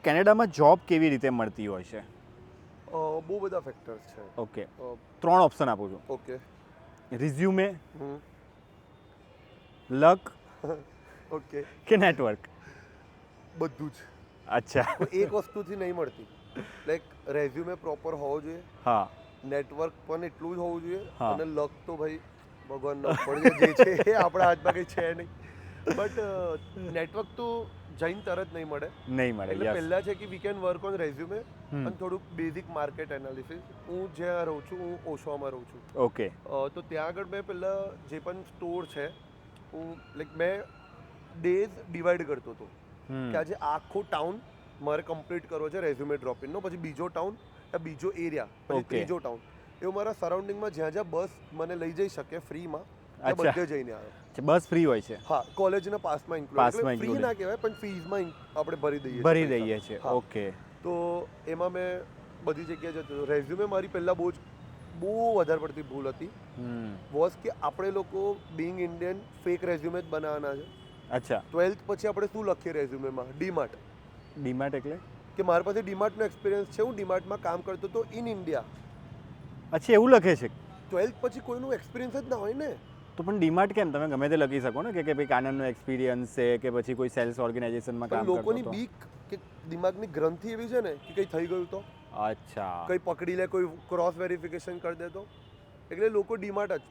કેનેડામાં જોબ કેવી રીતે મળતી હોય છે? બહુ બધા ફેક્ટર્સ છે. ઓકે, 3 ઓપ્શન આપું છું. ઓકે. રિઝ્યુમે, લક ઓકે. કે નેટવર્ક? બધું જ. અચ્છા. કોઈ એક વસ્તુથી નહીં મળતી. લાઈક રેઝ્યુમે પ્રોપર હોવો જોઈએ, હા નેટવર્ક પણ એટલું જ હોવું જોઈએ, હા. અને લક તો ભાઈ ભગવાન ન પડે, જે છે એ આપણા હાથમાં કંઈ છે નહીં. બટ નેટવર્ક તો જઈને તરત નહીં મળે. નહીં મળે. એટલે યસ. પહેલા છે કે we can work on resume અને થોડુંક બેઝિક માર્કેટ એનાલિસિસ. હું જ્યાં રહું છું, હું ઓશોમાં રહું છું. ઓકે. તો ત્યાં આગળ મેં પહેલાં જે પણ સ્ટોર છે, હું લાઈક મેં ડેઝ ડિવાઈડ કરતો હતો કે આજે આખો ટાઉન મારે કમ્પ્લીટ કરવો છે રેઝ્યુમે ડ્રોપ ઇનનો, પછી બીજો ટાઉન, બીજો એરિયા, પછી ત્રીજો ટાઉન. એવું મારા સરાઉન્ડિંગમાં જ્યાં જ્યાં બસ મને લઈ જઈ શકે ફ્રીમાં, ત્યાં બધે જઈને આવ્યો. બસ ફ્રી હોય છે? હા, કોલેજના પાસમાં ઇન્ક્લુડ. એટલે ફ્રી ના કહેવાય, પણ ફીઝમાં આપણે ભરી દઈએ છીએ. ઓકે. તો એમાં મેં બધી જગ્યાએ જતો હતો. રેઝ્યુમે મારી પહેલાં બહુ વધારે પડતી ભૂલ હતી વોઝ કે આપણે લોકો બિંગ ઇન્ડિયન ફેક રેઝ્યુમે જ બનાવવાના છે. અચ્છા. 12th પછી આપણે શું લખીએ રેઝ્યુમેમાં? ડીમાર્ટ. ડીમાર્ટ એટલે કે મારી પાસે ડીમાર્ટનો એક્સપિરિયન્સ છે, હું ડીમાર્ટમાં કામ કરતો હતો ઇન ઇન્ડિયા. અચ્છા, એવું લખે છે? 12th પછી કોઈનું એક્સપિરિયન્સ જ ના હોય ને. તો પણ ડીમાર્ટ કેમ? તમે ગમે તે લખી શકો ને કે ભાઈ કાનનનો એક્સપિરિયન્સ છે, કે પછી કોઈ સેલ્સ ઓર્ગેનાઇઝેશનમાં કામ કરતો હતો. લોકોની બીક કે દિમાગની ગ્રંથિ એવી છે ને કે કંઈ થઈ ગયું તો, અચ્છા, કંઈ પકડી લે, કોઈ ક્રોસ વેરિફિકેશન કરી દે તો. એટલે લોકો ડીમાર્ટ જ,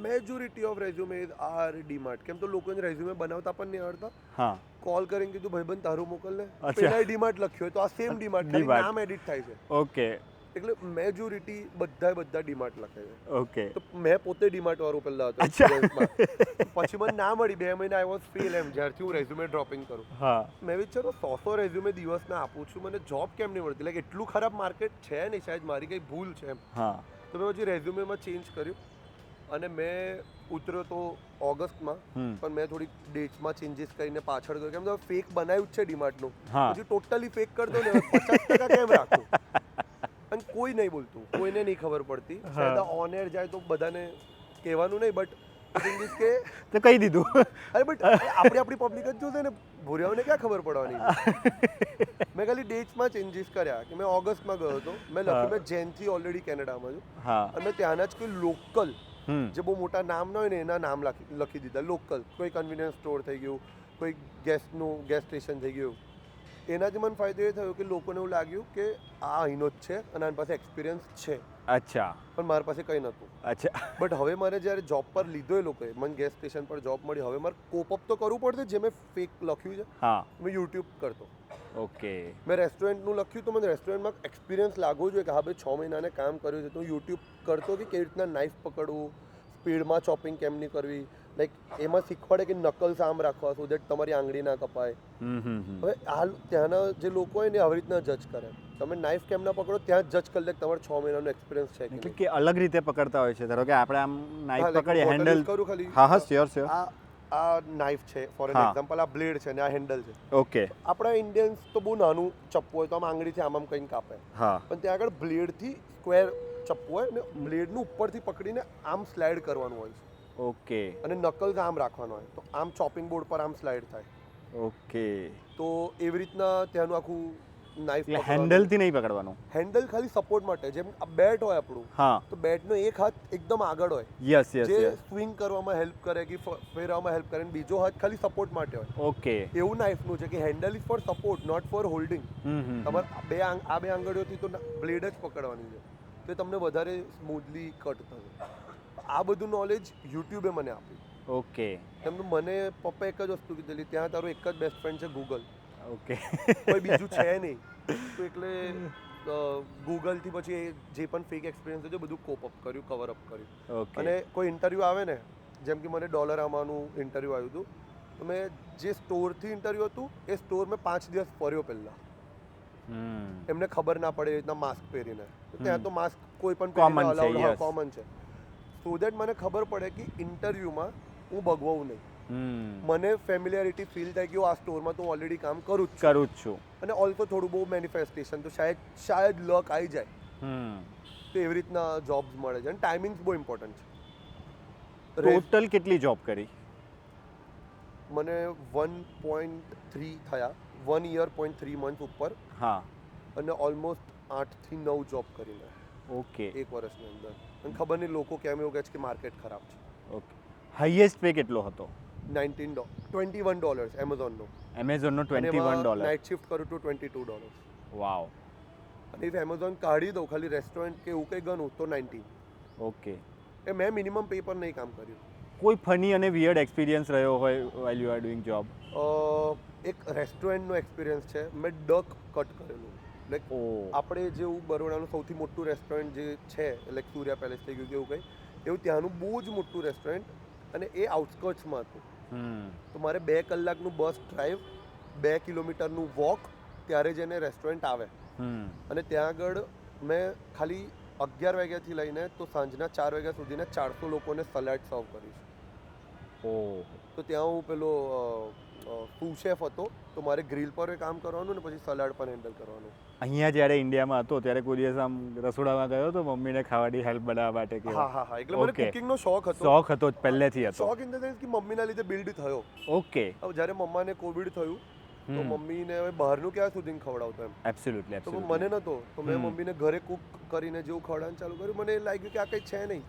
majority of resume are DMart. કેમ તો લોકોને રેઝ્યુમે બનાવતા પણ નહીં આવડતા. હા. કોલ કરીને કીધું ભાઈબંધ તારું મોકલ ને, અચ્છા. પેલા ડીમાર્ટ લખ્યો હોય તો આ સેમ ડીમાર્ટ, ખાલી નામ એડિટ થાય છે. ઓકે. એટલે મેજોરિટી બધા ડીમાર્ટ લખે છે. ઓકે. તો મેં પોતે ડીમાર્ટ વાળો પહેલા હતો એક્સપિરિયન્સમાં. પછી મને ના મળી 2 મહિના, આઈ વોઝ ફેલ એમ, જ્યારથી હું રેઝ્યુમે ડ્રોપિંગ કરું. હા. મેં વિચારો 100 રેઝ્યુમે દિવસના આપું છું, મને જોબ કેમ નહીં મળતી? લાઈક એટલું ખરાબ માર્કેટ છે નહીં, શાયદ મારી કંઈ ભૂલ છે એમ. હા. તો મેં પછી રેઝ્યુમેમાં ચેન્જ કર્યું અને મેં ઉતર્યો તો ઓગસ્ટમાં, પણ મેં થોડી ડેટ્સમાં ચેન્જીસ કરીને પાછળ ગયો. કેમ તો ફેક બનાવ્યું જ છે ડીમાર્ટનું, પછી ટોટલી ફેક કરી દો ને, 50% કેમ રાખું? અને કોઈ નહીં બોલતું, કોઈને નહીં ખબર પડતી. શાયદ ઓન એર જાય તો બધાને કહેવાનું નહીં, બટ ઇંગ્લિશ કે તો કહી દીધું. અરે બટ આપણી પબ્લિક જ જોશે ને, ભૂર્યાઓને ક્યાં ખબર પડવાની? મેં ખાલી ડેટ્સમાં ચેન્જીસ કર્યા કે મેં ઓગસ્ટમાં ગયો હતો, મેં લખ્યું મેં જેનથી ઓલરેડી કેનેડામાં છું, અને ત્યાંના જ કોઈ લોકલ જે બહુ મોટા નામ ના હોય ને એના નામ લખી દીધા. લોકલ કોઈ કન્વિનિયન્સ સ્ટોર થઈ ગયું, કોઈ ગેસ સ્ટેશન થઈ ગયું. એનાથી મને ફાયદો એ થયો કે લોકોને એવું લાગ્યું કે આ અહીંનો જ છે અને આની પાસે એક્સપિરિયન્સ છે. અચ્છા. પણ મારી પાસે કંઈ નહોતું. અચ્છા. બટ હવે મારે જ્યારે જોબ પર લીધો એ લોકોએ, મને ગેસ સ્ટેશન પર જોબ મળી, હવે મારે કોપ અપ તો કરવું પડશે. જે મેં ફેક લખ્યું છે, મેં યુટ્યુબ કરતો. ઓકે. મેં રેસ્ટોરન્ટનું લખ્યું તો મને રેસ્ટોરન્ટમાં એક્સપિરિયન્સ લાગવું જોઈએ કે હા ભાઈ 6 મહિનાને કામ કર્યું છે. તો હું યુટ્યુબ કરતો કે કેવી રીતના નાઇફ પકડવું, સ્પીડમાં ચોપિંગ કેમની કરવી, લાઈક એમાં શીખવાડે કે નકલ્સ આમ રાખવા સો દેટ તમારી આંગળી ના કપાય. હવે હાલ ત્યાંના જે લોકો હોય ને આવી રીતના જજ કરે. તમે નાઇફ કેમ ના પકડો ત્યાં જ જજ કરી લે તમારે 6 મહિનાનો એક્સપિરિયન્સ છે એટલે કે અલગ રીતે પકડતા હોય છે. ધારો કે આપણે આમ નાઇફ પકડીએ, હેન્ડલ કરું ખાલી. હા, શ્યોર. આ નાઇફ છે ફોર એક્ઝામ્પલ, આ બ્લેડ છે ને આ હેન્ડલ છે. ઓકે. આપણા ઇન્ડિયન્સ તો બહુ નાનું ચપ્પુ હોય તો આમ આંગળીથી આમ કંઈ કાપે. પણ ત્યાં આગળ બ્લેડથી સ્ક્વેર ચપ્પુ હોય ને બ્લેડનું ઉપરથી પકડીને આમ સ્લાઇડ કરવાનું હોય છે. ઓકે. અને નકલ્સ આમ રાખવાનો હોય તો આમ ચોપિંગ બોર્ડ પર આમ સ્લાઇડ થાય. ઓકે. તો એવી રીતના ત્યાંનું આખું નાઇફ હેન્ડલથી નહીં પકડવાનું. હેન્ડલ ખાલી સપોર્ટ માટે. જેમ બેટ હોય આપણું, તો બેટનો એક હાથ એકદમ આગળ હોય, યસ, જે સ્વિંગ કરવામાં હેલ્પ કરે કે ફેરવામાં હેલ્પ કરે, બીજો હાથ ખાલી સપોર્ટ માટે હોય. ઓકે. એવું નાઇફનું છે કે handle is for support, not for holding. તમારે આ બે આંગળીઓથી તો બ્લેડ જ પકડવાની છે, તો તમને વધારે સ્મૂથલી કટ થશે. આ બધું નોલેજ યુટ્યુબે મને આપ્યું. ઓકે. કેમ તો મને પપ્પા એક જ વસ્તુ કીધેલી, ત્યાં તારો એક જ બેસ્ટ ફ્રેન્ડ છે ગૂગલ. ઓકે. કોઈ બીજું છે નહીં. તો એટલે ગૂગલથી પછી જે પણ ફેક એક્સપિરિયન્સ છે બધું કોપ અપ કર્યું, કવર અપ કર્યું. અને કોઈ ઇન્ટરવ્યૂ આવે ને, જેમ કે મને ડોલરામાનું ઇન્ટરવ્યૂ આવ્યું હતું, તો મેં જે સ્ટોરથી ઇન્ટરવ્યૂ હતું એ સ્ટોર મેં 5 દિવસ ફર્યો પહેલાં. એમને ખબર ના પડે એ રીતના માસ્ક પહેરીને. ત્યાં તો માસ્ક કોઈ પણ કોમન છે. સો દેટ મને ખબર પડે કે ઇન્ટરવ્યૂમાં હું ભગવાઉં નહીં. મને ફેમિલિયરિટી ફીલ થાય કે આ સ્ટોરમાં તો ઓલરેડી કામ કરું જ છું. અને ઓલ્સો થોડું બહુ મેનિફેસ્ટેશન, તો શાયદ લક આવી જાય. તો એવી રીતના જોબ્સ મળે છે. અને ટાઈમિંગ્સ બહુ ઇમ્પોર્ટન્ટ છે. ટોટલ કેટલી જોબ કરી? મને 1.3 થયા, 1 year 0.3 months ઉપર, હા અને ઓલમોસ્ટ 8 થી 9 જોબ કરીને ઓકે એક વર્ષની અંદર. અને ખબર નહીં લોકો કેમ એવું કહે છે કે માર્કેટ ખરાબ છે. ઓકે. હાઈએસ્ટ પે કેટલો હતો? $21 એમેઝોનનો. એમેઝોનનો અને એમાં $21. નાઇટ શિફ્ટ કરું તો $22. વાવ. અને if એમેઝોન કાઢી દઉં ખાલી રેસ્ટોરન્ટ કે એવું કંઈ ગણું તો 19. ઓકે. એ મેં મિનિમમ પે પર નહીં કામ કર્યું. કોઈ ફની અને વિયર્ડ એક્સપિરિયન્સ રહ્યો હોય while you are doing job? એક રેસ્ટોરન્ટનો એક્સપિરિયન્સ છે. મેં ડક કટ કરેલું. લાઈક ઓ આપણે જેવું બરોડાનું સૌથી મોટું રેસ્ટોરન્ટ જે છે, લાઈક સૂર્યા પેલેસ થઈ ગયું કે એવું કંઈ, એવું ત્યાંનું બહુ જ મોટું રેસ્ટોરન્ટ, અને એ આઉટસ્કર્ટ્સમાં હતું. તો મારે 2 કલાકનું બસ ડ્રાઈવ, 2 કિલોમીટરનું વોક, ત્યારે જ એને રેસ્ટોરન્ટ આવે. અને ત્યાં આગળ મેં ખાલી 11 વાગ્યાથી લઈને તો સાંજના 4 વાગ્યા સુધીને 400 લોકોને સલાડ સર્વ કરીશ. ઓ તો ત્યાં હું પેલો સૂ શેફ હતો, તો મારે ગ્રીલ પર કામ કરવાનું ને પછી સલાડ પણ હેન્ડલ કરવાનું. અહીંયા જ્યારે ઇન્ડિયામાં હતો ત્યારે કોઈ દિવસ આમ રસોડામાં ગયો તો મમ્મીને ખાવાની હેલ્પ બનાવવા માટે કે હા એટલે મને કુકિંગનો શોખ હતો. શોખ હતો જ પહેલેથી હતો? શોખ ઇન ધ સેન્સ કે મમ્મીના લીધે બિલ્ડ થયો. ઓકે. હવે જ્યારે મમ્માને કોવિડ થયું તો મમ્મીને હવે બહારનું ક્યાં સુધી ખવડાવતો એમ. એબ્સોલ્યુટલી તો મને નહોતો, તો મેં મમ્મીને ઘરે કુક કરીને જેવું ખવડાવવાનું ચાલુ કર્યું. મને લાગ્યું કે આ કંઈ છે નહીં,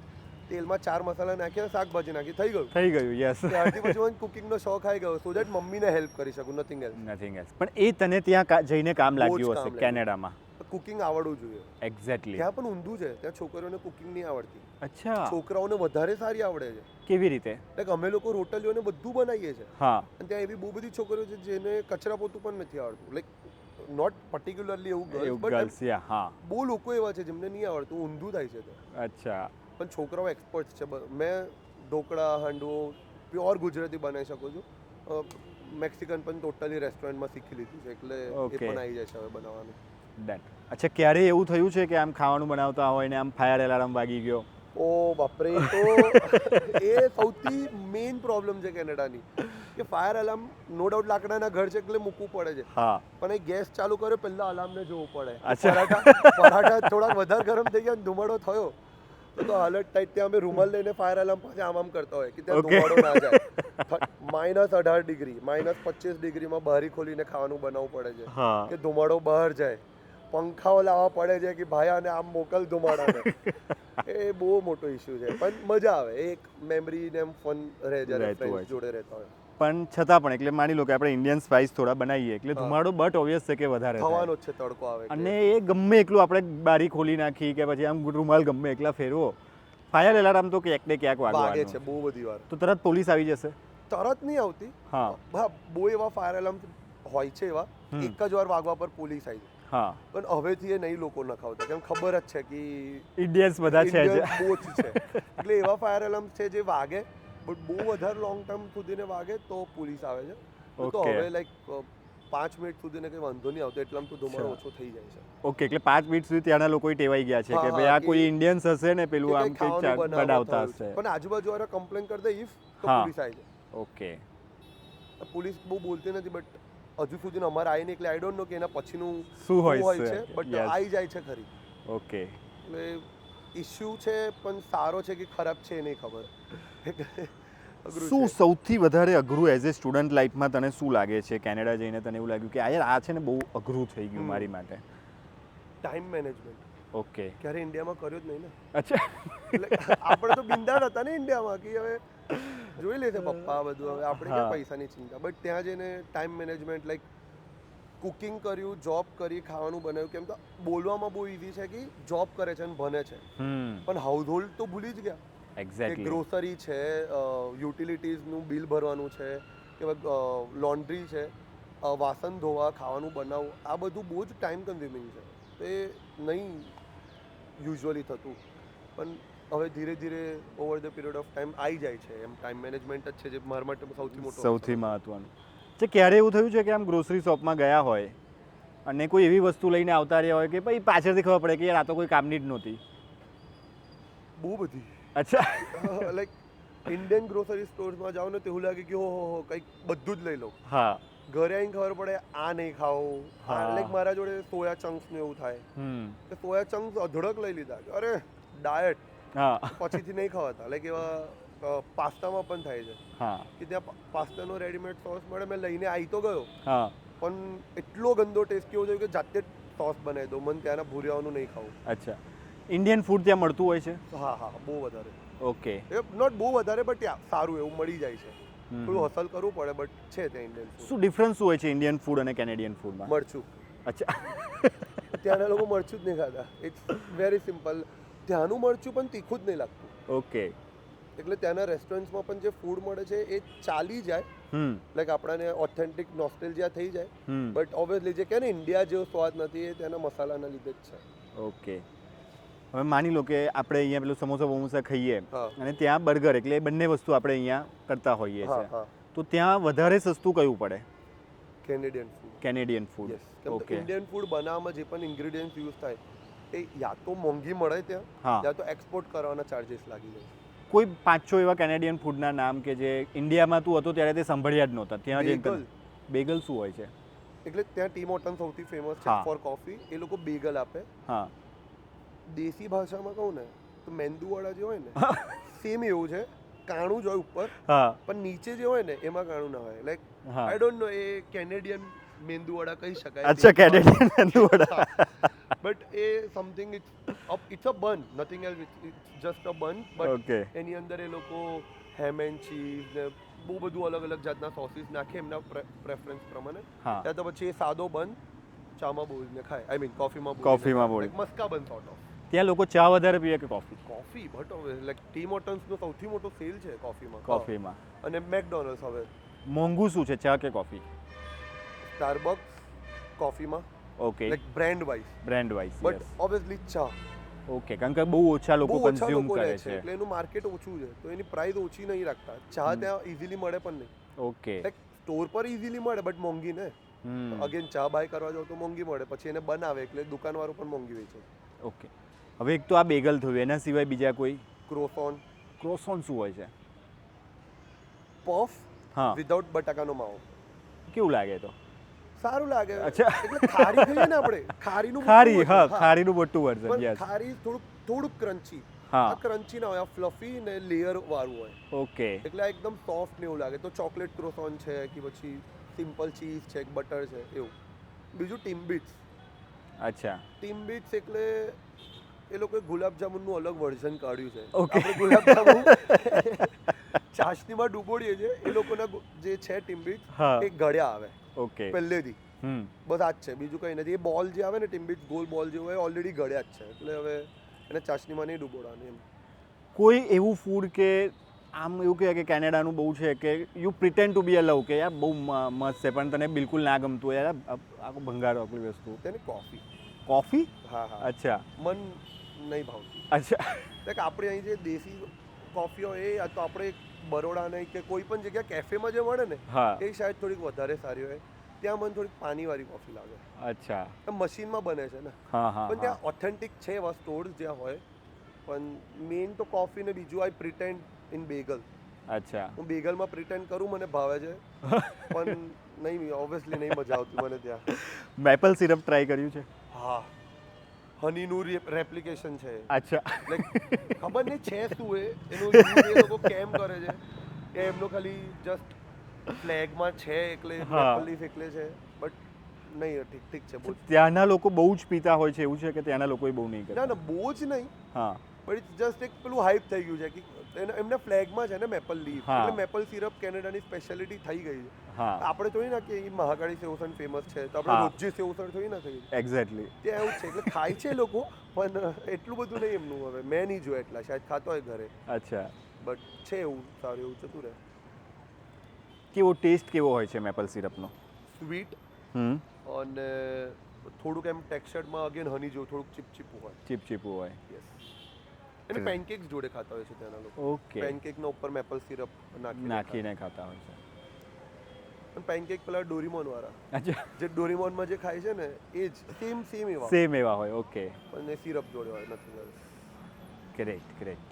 તેલમાં 4 મસાલા નાખ્યા, શાકભાજી નાખી, થઈ ગયું. યસ. ત્યારથી પછી મને કુકિંગનો શોખ આવી ગયો, સો દેટ મમ્મીને હેલ્પ કરી શકું, નથિંગ એલ્સ. પણ એ તને ત્યાં જઈને કામ બહુ જ લાગ્યું કામ હશે લાગ્યું. કેનેડામાં? કુકિંગ આવડવું જોઈએ. એક્ઝેક્ટલી. ત્યાં પણ ઊંધું છે, ત્યાં છોકરીઓને કુકિંગ નહીં આવડતી. અચ્છા. છોકરાઓને વધારે સારી આવડે છે. કેવી રીતે? લાઈક અમે લોકો રોટલીઓને બધું બનાવીએ છીએ, હા. અને ત્યાં એવી બહુ બધી છોકરીઓ છે જેને કચરા પોતું પણ નથી આવડતું. લાઈક નોટ પર્ટિક્યુલરલી એવું ગર્લ્સ, યા, હા. બહુ લોકો એવા છે જેમને નહીં આવડતું, ઊંધું થાય છે ત્યાં. અચ્છા. પણ છોકરાઓ એક્સપર્ટ છે. મેં ઢોકળા, હાંડવો પ્યોર ગુજરાતી બનાવી શકું છું. મેક્સિકન પણ ટોટલી રેસ્ટોરન્ટમાં શીખી લીધું છે, એટલે એ પણ આવી જાય છે હવે બનાવવાનું. ડન. અચ્છા, ક્યારે એવું થયું છે કે આમ ખાવાનું બનાવતા હોય ને આમ ફાયર એલાર્મ વાગી ગયો? ઓ બાપરે, તો એ સૌથી મેઇન પ્રોબ્લેમ છે કેનેડાની, કે ફાયર અલાર્મ નો ડાઉટ લાકડાના ઘર છે એટલે મૂકવું પડે છે. હા. પણ એ ગેસ ચાલુ કર્યો પહેલા અલાર્મને જોવું પડે. અચ્છા. પરાઠા થોડાક વધારે ગરમ થઈ ગયા, ધુમાડો થયો તો હાલત ટાઈટ. ત્યાં અમે રૂમાલ લઈને ફાયર અલાર્મ પાસે આમ કરતા હોય કે ત્યાં ધુમાડો ના જાય. -18 ડિગ્રી, -25 ડિગ્રીમાં બારી ખોલીને ખાવાનું બનાવવું પડે છે કે ધુમાડો બહાર જાય. પંખાઓ લાવવા પડે છે કે ભાઈ આને આમ મોકલ ધુમાડાને. એ બહુ મોટો ઇશ્યુ છે, પણ મજા આવે. એક મેમરી ને એમ ફન રહે જ્યારે ફ્રેન્ડ્સ જોડે રહેતા હોય. પણ છતાં પણ એટલે માની લો કે આપણે ઇન્ડિયન સ્પાઇસ થોડા બનાવીએ એટલે ધુમાડો બટ ઓબ્વિયસ છે કે વધારે થવાનો જ છે, તડકો આવે. અને એ ગમે એટલું આપણે બારી ખોલી નાખી કે પછી આમ રૂમાલ ગમે એટલા ફેરવો, ફાયર એલાર્મ તો ક્યાંક ને ક્યાંક વાગે છે બહુ બધી વાર. તો તરત પોલીસ આવી જશે? તરત નહીં આવતી. હા, બહુ એવા ફાયર એલાર્મ હોય છે એવા, એક જ વાર વાગવા પર પોલીસ આવી જાય. હા. પણ હવેથી એ નહીં લોકો નખાવતા, કેમ ખબર જ છે કે ઇન્ડિયન્સ બધા છે જ. બહુ જ છે. એટલે એવા ફાયર એલાર્મ છે જે વાગે, બટ બહુ વધારે લોંગ ટર્મ સુધીને વાગે તો પોલીસ આવે છે. તો હવે લાઈક 5 મિનિટ સુધીને કંઈ વાંધો નહીં આવતો, એટલામાં તો ધુમાડો ઓછો થઈ જાય છે. ઓકે, એટલે 5 મિનિટ સુધી ત્યાંના લોકો ટેવાઈ ગયા છે કે ભાઈ આ કોઈ ઇન્ડિયન્સ હશે ને પેલું આમ કંઈક બનાવતા હશે. પણ આજુબાજુ વાળા કમ્પ્લેન કરી દે ઇફ તો પોલીસ આવી જાય. ઓકે. પોલીસ બહુ બોલતી નથી, બટ હજુ સુધી અમારે આવી નહીં, એટલે આઈ ડોન્ટ નો કે એના પછીનું શું હોય છે, બટ આવી જાય છે ખરી. ઓકે. એટલે ઇશ્યુ છે, પણ સારો છે કે ખરાબ છે એ નહીં ખબર. શું સૌથી વધારે અઘરું એઝ એ સ્ટુડન્ટ લાઈફમાં તને શું લાગે છે કેનેડા જઈને? તને એવું લાગ્યું કે યાર આ છે ને બહુ અઘરું થઈ ગયું મારી માટે? Time management. ઓકે. ક્યારે ઇન્ડિયામાં કર્યો જ નહીં ને. અચ્છા. એટલે આપણે તો બિંદાસ હતા ને ઇન્ડિયામાં કે હવે જોઈ લેશે પપ્પા બધું, હવે આપણે ક્યાં પૈસાની ચિંતા. બટ ત્યાં જઈને ટાઈમ મેનેજમેન્ટ, લાઈક કુકિંગ કર્યું, જોબ કરી, ખાવાનું બનાવ્યું. કેમ તો બોલવામાં બહુ ઇઝી છે કે જોબ કરે છે અને ભણે છે, પણ હાઉસ હોલ્ડ તો ભૂલી જ ગયા. એક્ઝેક્ટલી. ગ્રોસરી છે, યુટિલિટીઝનું બિલ ભરવાનું છે, કે લોન્ડ્રી છે, વાસણ ધોવા, ખાવાનું બનાવવું, આ બધું બહુ જ ટાઈમ કન્ઝ્યુમિંગ છે. એ નહીં યુઝ્યુઅલી થતું, પણ હવે ધીરે ધીરે over the period of time આવી જાય છે. એમ ટાઈમ મેનેજમેન્ટ જ છે જે મારા માટે સૌથી મહત્વનું છે. ક્યારે એવું થયું છે કે આમ ગ્રોસરી શોપમાં ગયા હોય અને કોઈ એવી વસ્તુ લઈને આવતા રહ્યા હોય કે ભાઈ પાછળથી ખબર પડે કે યાર આ તો કોઈ કામની જ નહોતી? બહુ બધી. અચ્છા. લાઈક ઇન્ડિયન ગ્રોસરી સ્ટોર્સમાં જાઓ ને તો એવું લાગે કે હો કંઈક બધું જ લઈ લો. હા. ઘરે આવીને ખબર પડે આ નહીં ખાવું. લાઈક મારા જોડે સોયા ચંક્સનું એવું થાય કે સોયા ચંક્સ અધડક લઈ લીધા, અરે ડાયટ, પછીથી નહીં ખવાતા. લાઈક એવા પાસ્તામાં પણ થાય છે હા કે ત્યાં પાસ્તાનો રેડીમેડ સોસ મળે. મેં લઈને આવી તો ગયો હા પણ એટલો ગંદો ટેસ્ટ કેવો થયો કે જાતે સોસ બનાવી દો. મને ત્યાંના ભૂરિયાઓનું નહીં ખાવું. અચ્છા ઇન્ડિયન ફૂડ ત્યાં મળતું હોય છે? હા હા, બહુ વધારે. ઓકે. એ નોટ બહુ વધારે બટ યા સારું એવું મળી જાય છે. થોડું હસલ કરવું પડે બટ છે ત્યાં ઇન્ડિયન ફૂડ. શું ડિફરન્સ શું હોય છે ઇન્ડિયન ફૂડ અને કેનેડિયન ફૂડમાં? મરચું. અચ્છા ત્યાંના લોકો મરચું જ નહીં ખાતા. It's very simple. ત્યાંનું મરચું પણ તીખું જ નહીં લાગતું. ઓકે. એટલે ત્યાંના રેસ્ટોરન્ટ્સમાં પણ જે ફૂડ મળે છે એ ચાલી જાય, લાઈક આપણાને ઓથેન્ટિક નોસ્ટેલ્જિયા થઈ જાય. બટ ઓબ્વિયસલી જે કહે ને ઇન્ડિયા જેવો સ્વાદ નથી, એ ત્યાંના મસાલાના લીધે જ છે. ઓકે. હવે માની લો કે આપણે અહીંયા પેલું સમોસા બમોસા ખાઈએ હા. અને ત્યાં બર્ગર, એટલે બંને વસ્તુ આપણે અહીંયા કરતા હોઈએ હા છીએ, હા, તો ત્યાં વધારે સસ્તું કયું પડે? Canadian food. Canadian food. Yes. કેમ કે ઓકે. ઇન્ડિયન ફૂડ બનાવવામાં જે પણ ઇન્ગ્રેડિયન્ટ્સ યુઝ થાય એ યા તો મોંઘી મળે ત્યાં, હા. યા તો એક્સપોર્ટ કરવાના ચાર્जेस લાગી જાય. કોઈ 5-6 એવા કેનેડિયન ફૂડના નામ કે જે ઇન્ડિયામાં તું હતો ત્યારે તે સાંભળ્યા જ નહોતા ત્યાં જે બેગલ. બેગલ શું હોય છે? એટલે ત્યાં ટીમ હોટલ સૌથી ફેમસ છે હા. Four coffee. એ લોકો બેગલ આપે. હા દેશી ભાષામાં કહું ને તો મેંદુવડા જે હોય ને સેમ એવું છે, કાણું જ હોય ઉપર હા પણ નીચે જે હોય ને એમાં કાણું ના હોય. લાઈક હા. આઈ ડોન્ટ નો, એ કેનેડિયન મેંદુવડા કહી શકાય. અચ્છા કેનેડિયન મેંદુવડા. બટ એ something it's a bun, nothing else. It's just a bun. But okay. એની અંદર એ લોકો હેમ એન્ડ ચીઝ ને બહુ બધું અલગ અલગ જાતના સોસીસ નાખે એમના પ્રેફરન્સ પ્રમાણે. હા ત્યાં તો પછી એ સાદો બન ચામાં બોળીને ખાય. I mean કોફીમાં કોફીમાં બોળી. મસ્કા બન સોર્ટ ઓફ. ત્યાં લોકો ચા વધારે પીએ કે કોફી? કોફી. બટ હવે લાઈક ટીમ હોટલ્સનો સૌથી મોટો સેલ છે કોફીમાં. કોફીમાં. અને મેકડોનલ્ડ્સ. હવે મોંઘું શું છે, ચા કે કોફી? સ્ટારબક્સ કોફીમાં, okay. Like brand wise. Brand wise. But obviously ચા ઓકે, કારણ કે બહુ ઓછા લોકો બહુ ઓછા કન્ઝ્યુમ લોકો લે કરે છે છે. એટલે એનું માર્કેટ ઓછું છે તો એની પ્રાઇસ ઓછી નહીં રાખતા. ચા ત્યાં ઇઝીલી મળે પણ નહીં. ઓકે. લાઈક સ્ટોર પર ઇઝીલી મળે બટ મોંઘી ને. અગેન ચા બાય કરવા જાવ તો મોંઘી મળે, પછી એને બનાવે એટલે દુકાનવાળો પણ મોંઘી વેચે. ઓકે. હવે એક તો આ બેગલ થયું, એના સિવાય બીજા કોઈ? ક્રોસોન. ક્રોસોન શું હોય છે? પફ હા. વિધાઉટ બટાકાનો માવો. કેવું લાગે તો? સારું લાગે. અચ્છા. એટલે ખારી ખાઈએ ને આપણે, ખારીનું ખારી, મોટું હા, version. ખારીનું મોટું વર્ઝન. પણ યસ. ખારી થોડુંક ક્રન્ચી. હા. આ ક્રન્ચી ના હોય, આ ફ્લફી ને લેયર વાળું હોય. ઓકે. એટલે આ એકદમ સોફ્ટ ને એવું લાગે. તો ચોકલેટ ક્રોસોન છે કે પછી સિમ્પલ ચીઝ છે કે બટર છે એવું. બીજું ટીમ્બિટ્સ. અચ્છા. ટીમ્બિટ્સ એટલે એ લોકોએ ગુલાબજામુનનું અલગ વર્ઝન કાઢ્યું છે. Okay. આપણે ગુલાબજામુન ચાસણીમાં ડૂબોડીએ છીએ, એ લોકોના જે છે ટીમ્બિટ્સ હા. એ ગળ્યા આવે ઓકે. પહેલેથી. બસ આ જ છે, બીજું કંઈ નથી. એ બોલ જે આવે ને ટીમ્બિટ્સ, ગોલ બોલ જેવું હોય, ઓલરેડી ગળ્યા જ છે. એટલે હવે એને ચાસણીમાં નહીં ડૂબોડવાની એમ. કોઈ એવું ફૂડ કે આમ એવું કહે કે કેનેડાનું બહુ છે કે યુ પ્રિટેન્ડ ટુ બી અ લવ, કે યાર બહુ મસ્ત છે પણ તને બિલકુલ ના ગમતું યાર, આખો ભંગારો આપણી વસ્તુ? તેને કોફી. કોફી? હા હા. અચ્છા. મન નહીં ભાવતી. અચ્છા. લાઈક આપણે અહીં જે દેશી કોફી હોય એ, આ તો આપણે બરોડા નહીં કે કોઈ પણ જગ્યા કેફેમાં જે મળે ને હા. એ શાયદ થોડીક વધારે સારી હોય. ત્યાં મને થોડીક પાણીવાળી કોફી લાગે. અચ્છા. મશીનમાં બને છે ને. હા હા. પણ ત્યાં ઓથેન્ટિક છે એવા સ્ટોર્સ જ્યાં હોય. પણ મેઇન તો કોફી ને બીજું આઈ પ્રિટેન્ડ ઇન બેગલ. અચ્છા. હું બેગલમાં પ્રિટેન્ડ કરું, મને ભાવે છે પણ નહીં, ઓબ્વિયસલી નહીં મજા આવતી મને ત્યાં. મેપલ સિરપ ટ્રાય કર્યું છે? હા. હનીનું રેપ્લિકેશન છે. અચ્છા. લાઈક ખબર નહીં છે શું એનું use એ લોકો કેમ કરે છે કે એમનો ખાલી જસ્ટ ફ્લેગમાં છે એટલે હા. મેપલ લીફ એટલે છે. બટ નહીં, ઠીક છે. બહુ ત્યાંના લોકો બહુ જ પીતા હોય છે એવું છે કે ત્યાંના લોકો બહુ નહીં કરતા? ના ના, બહુ જ નહીં. હા. બટ ઇટ્સ જસ્ટ એક પેલું હાઇપ થઈ ગયું છે કે એમના ફ્લેગમાં છે ને મેપલ લીફ, હા. એટલે મેપલ સિરપ કેનેડાની સ્પેશિયાલિટી થઈ ગઈ છે. હા. આપણે થોડી ના કે મહાકાળી સેવસણ ફેમસ છે તો આપણે હા. રોજજી સેવસણ થોડી ના ખાઈએ. એક્ઝેક્ટલી. ત્યાં એવું જ છે. એટલે ખાય છે લોકો પણ એટલું બધું નહીં એમનું. હવે મેં નહીં જોયા એટલા, શાયદ ખાતો હોય ઘરે. અચ્છા. બટ છે એવું સારું, એવું જતું રહે. કેવો ટેસ્ટ કેવો હોય છે મેપલ સિરપનો? સ્વીટ અને થોડુંક એમ ટેક્સચરમાં અગેન હની જેવું થોડુંક ચીપચીપું હોય. ચીપચીપું હોય. યસ. અને પેનકેક્સ જોડે ખાતા હોય છે ત્યાંના લોકો. ઓકે. પેનકેકના ઉપર મેપલ સિરપ નાખીને ખાતા હોય છે. અને પેનકેક પેલા ડોરીમોન વાળા, અચ્છા. જે ડોરીમોનમાં જે ખાય છે ને એ જ સેમ એવા, સેમ એવા હોય. ઓકે. અને સિરપ જોડે હોય. નથી. Great great.